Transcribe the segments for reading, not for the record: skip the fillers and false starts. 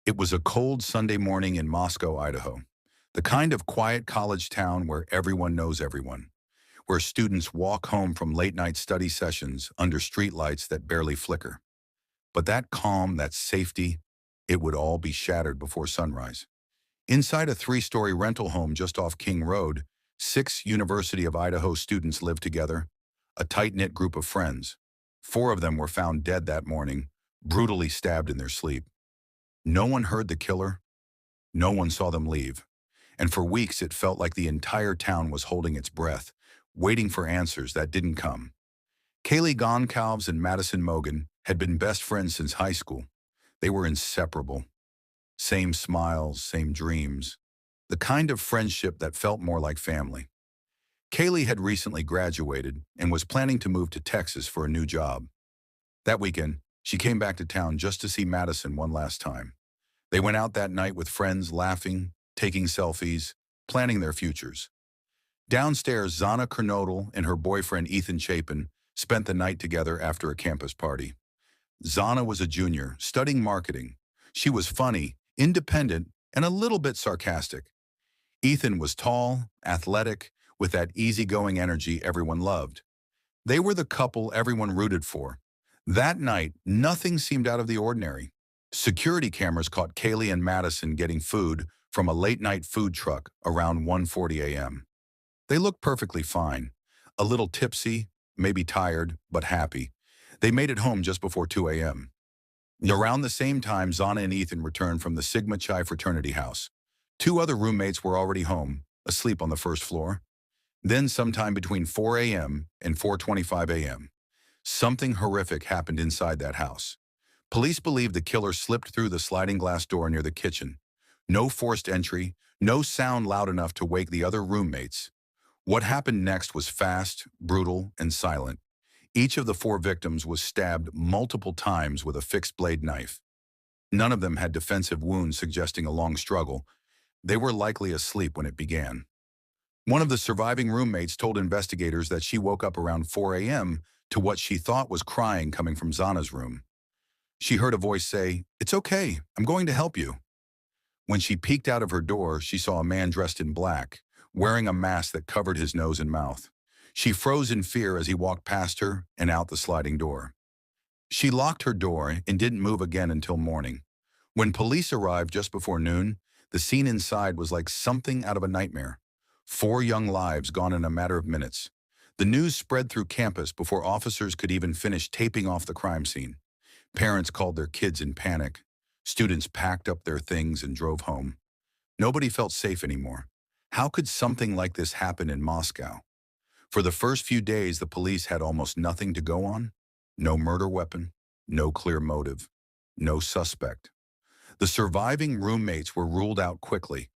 It was a cold Sunday morning in Moscow, Idaho. The kind of quiet college town where everyone knows everyone, where students walk home from late-night study sessions under streetlights that barely flicker. But that calm, that safety, it would all be shattered before sunrise. Inside a three-story rental home just off King Road, six University of Idaho students lived together, a tight-knit group of friends. Four of them were found dead that morning, brutally stabbed in their sleep. No one heard the killer. No one saw them leave. And for weeks it felt like the entire town was holding its breath, waiting for answers that didn't come. Kaylee Goncalves and Madison Mogen had been best friends since high school. They were inseparable. Same smiles, same dreams. The kind of friendship that felt more like family. Kaylee had recently graduated and was planning to move to Texas for a new job. That weekend, she came back to town just to see Madison one last time. They went out that night with friends, laughing, taking selfies, planning their futures. Downstairs, Xana Kernodle and her boyfriend Ethan Chapin spent the night together after a campus party. Xana was a junior, studying marketing. She was funny, independent, and a little bit sarcastic. Ethan was tall, athletic, with that easygoing energy everyone loved. They were the couple everyone rooted for. That night, nothing seemed out of the ordinary. Security cameras caught Kaylee and Madison getting food from a late-night food truck around 1:40 a.m. They looked perfectly fine, a little tipsy, maybe tired, but happy. They made it home just before 2 a.m. Around the same time, Xana and Ethan returned from the Sigma Chi fraternity house. Two other roommates were already home, asleep on the first floor. Then sometime between 4 a.m. and 4:25 a.m., something horrific happened inside that house. Police believe the killer slipped through the sliding glass door near the kitchen. No forced entry, no sound loud enough to wake the other roommates. What happened next was fast, brutal, and silent. Each of the four victims was stabbed multiple times with a fixed-blade knife. None of them had defensive wounds suggesting a long struggle. They were likely asleep when it began. One of the surviving roommates told investigators that she woke up around 4 a.m. to what she thought was crying coming from Xana's room. She heard a voice say, "It's okay, I'm going to help you." When she peeked out of her door, she saw a man dressed in black, wearing a mask that covered his nose and mouth. She froze in fear as he walked past her and out the sliding door. She locked her door and didn't move again until morning. When police arrived just before noon, the scene inside was like something out of a nightmare. Four young lives gone in a matter of minutes. The news spread through campus before officers could even finish taping off the crime scene. Parents called their kids in panic. Students packed up their things and drove home. Nobody felt safe anymore. How could something like this happen in Moscow? For the first few days, the police had almost nothing to go on. No murder weapon, no clear motive, no suspect. The surviving roommates were ruled out quickly.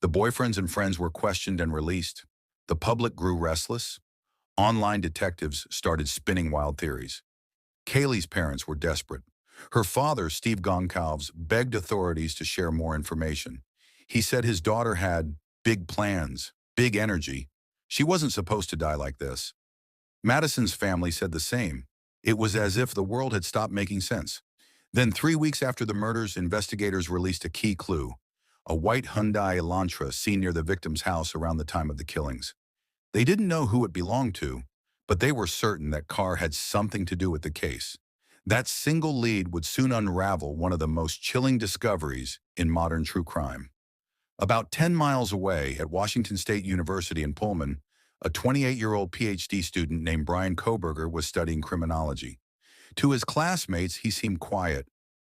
The boyfriends and friends were questioned and released. The public grew restless. Online detectives started spinning wild theories. Kaylee's parents were desperate. Her father, Steve Goncalves, begged authorities to share more information. He said his daughter had big plans, big energy. She wasn't supposed to die like this. Madison's family said the same. It was as if the world had stopped making sense. Then 3 weeks after the murders, investigators released a key clue. A white Hyundai Elantra seen near the victim's house around the time of the killings. They didn't know who it belonged to, but they were certain that car had something to do with the case. That single lead would soon unravel one of the most chilling discoveries in modern true crime. About 10 miles away at Washington State University in Pullman, a 28-year-old PhD student named Bryan Kohberger was studying criminology. To his classmates, he seemed quiet,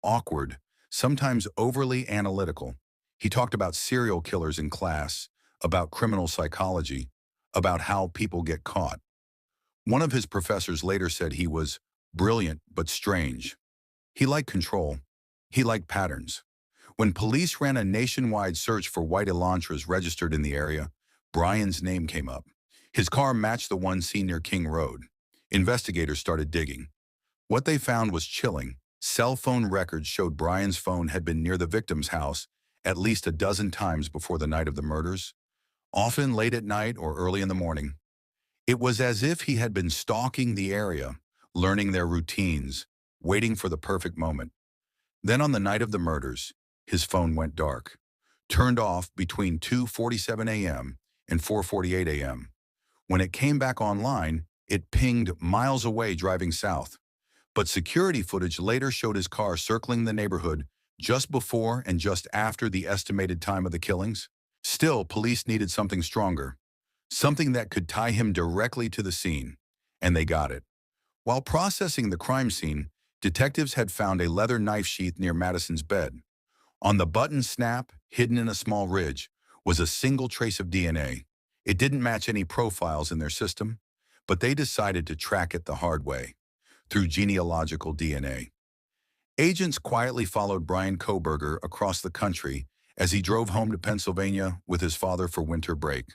awkward, sometimes overly analytical. He talked about serial killers in class, about criminal psychology, about how people get caught. One of his professors later said he was brilliant but strange. He liked control. He liked patterns. When police ran a nationwide search for white Elantras registered in the area, Bryan's name came up. His car matched the one seen near King Road. Investigators started digging. What they found was chilling. Cell phone records showed Bryan's phone had been near the victim's house at least a dozen times before the night of the murders, often late at night or early in the morning. It was as if he had been stalking the area, learning their routines, waiting for the perfect moment. Then on the night of the murders, his phone went dark, turned off between 2:47 a.m. and 4:48 a.m. When it came back online, it pinged miles away driving south. But security footage later showed his car circling the neighborhood just before and just after the estimated time of the killings. Still, police needed something stronger, something that could tie him directly to the scene, and they got it. While processing the crime scene, detectives had found a leather knife sheath near Madison's bed. On the button snap, hidden in a small ridge, was a single trace of DNA. It didn't match any profiles in their system, but they decided to track it the hard way, through genealogical DNA. Agents quietly followed Bryan Kohberger across the country as he drove home to Pennsylvania with his father for winter break.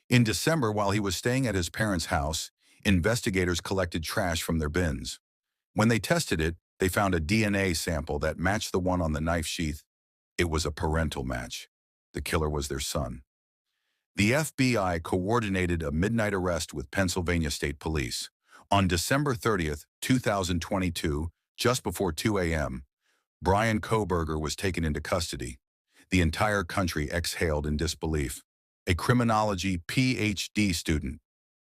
In December, while he was staying at his parents' house, investigators collected trash from their bins. When they tested it, they found a DNA sample that matched the one on the knife sheath. It was a parental match. The killer was their son. The FBI coordinated a midnight arrest with Pennsylvania State Police. On December 30th, 2022, just before 2 a.m., Bryan Kohberger was taken into custody. The entire country exhaled in disbelief. A criminology PhD student,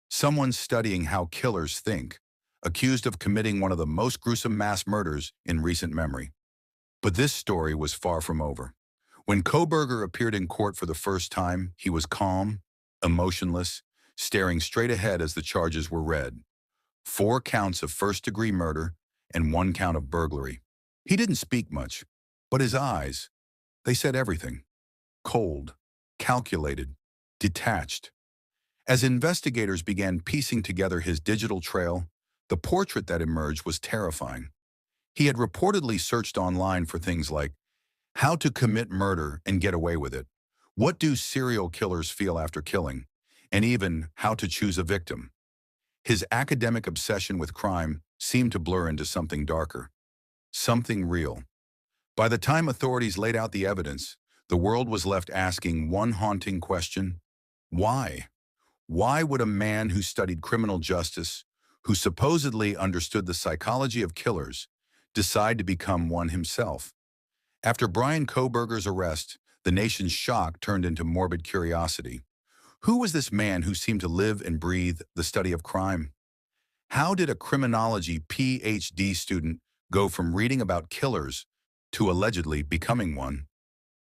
someone studying how killers think, accused of committing one of the most gruesome mass murders in recent memory. But this story was far from over. When Kohberger appeared in court for the first time, he was calm, emotionless, staring straight ahead as the charges were read. 4 counts of first-degree murder and 1 count of burglary. He didn't speak much, but his eyes, they said everything. Cold, calculated, detached. As investigators began piecing together his digital trail, the portrait that emerged was terrifying. He had reportedly searched online for things like how to commit murder and get away with it, what do serial killers feel after killing, and even how to choose a victim. His academic obsession with crime seemed to blur into something darker, something real. By the time authorities laid out the evidence, the world was left asking one haunting question: why? Why would a man who studied criminal justice, who supposedly understood the psychology of killers, decide to become one himself? After Bryan Kohberger's arrest, the nation's shock turned into morbid curiosity. Who was this man who seemed to live and breathe the study of crime? How did a criminology PhD student go from reading about killers to allegedly becoming one?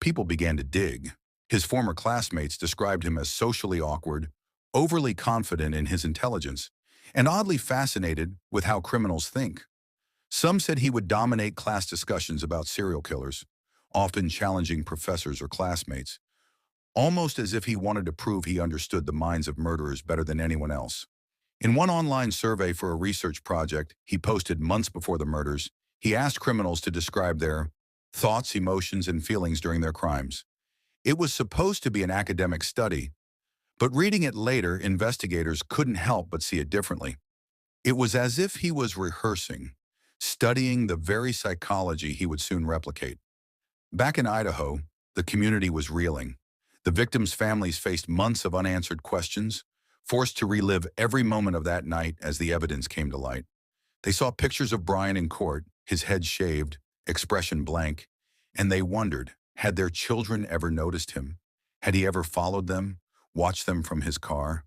People began to dig. His former classmates described him as socially awkward, overly confident in his intelligence, and oddly fascinated with how criminals think. Some said he would dominate class discussions about serial killers, often challenging professors or classmates, almost as if he wanted to prove he understood the minds of murderers better than anyone else. In one online survey for a research project he posted months before the murders, he asked criminals to describe their thoughts, emotions, and feelings during their crimes. It was supposed to be an academic study, but reading it later, investigators couldn't help but see it differently. It was as if he was rehearsing, studying the very psychology he would soon replicate. Back in Idaho, the community was reeling. The victims' families faced months of unanswered questions, forced to relive every moment of that night as the evidence came to light. They saw pictures of Bryan in court, his head shaved, expression blank, and they wondered, had their children ever noticed him? Had he ever followed them, watched them from his car?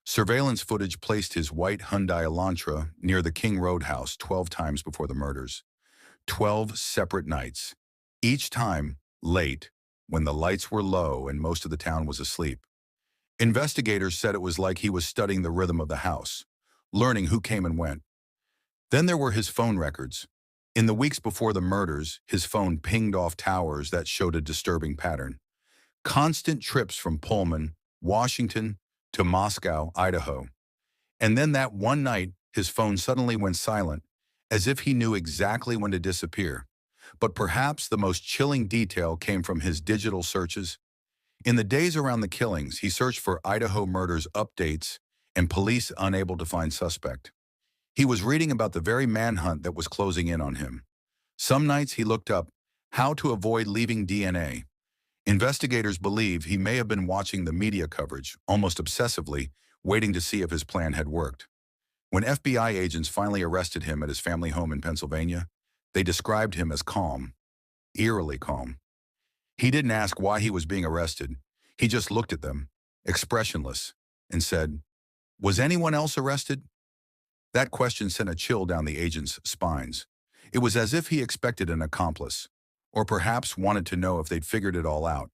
Surveillance footage placed his white Hyundai Elantra near the King Road house 12 times before the murders. 12 separate nights. Each time, late, when the lights were low and most of the town was asleep. Investigators said it was like he was studying the rhythm of the house, learning who came and went. Then there were his phone records. In the weeks before the murders, his phone pinged off towers that showed a disturbing pattern. Constant trips from Pullman, Washington, to Moscow, Idaho. And then that one night, his phone suddenly went silent, as if he knew exactly when to disappear. But perhaps the most chilling detail came from his digital searches. In the days around the killings, he searched for Idaho murders updates and police unable to find suspect. He was reading about the very manhunt that was closing in on him. Some nights he looked up how to avoid leaving DNA. Investigators believe he may have been watching the media coverage, almost obsessively, waiting to see if his plan had worked. When FBI agents finally arrested him at his family home in Pennsylvania, they described him as calm. eerily calm. He didn't ask why he was being arrested. He just looked at them, expressionless, and said, "Was anyone else arrested?" That question sent a chill down the agent's spines. It was as if he expected an accomplice, or perhaps wanted to know if they'd figured it all out.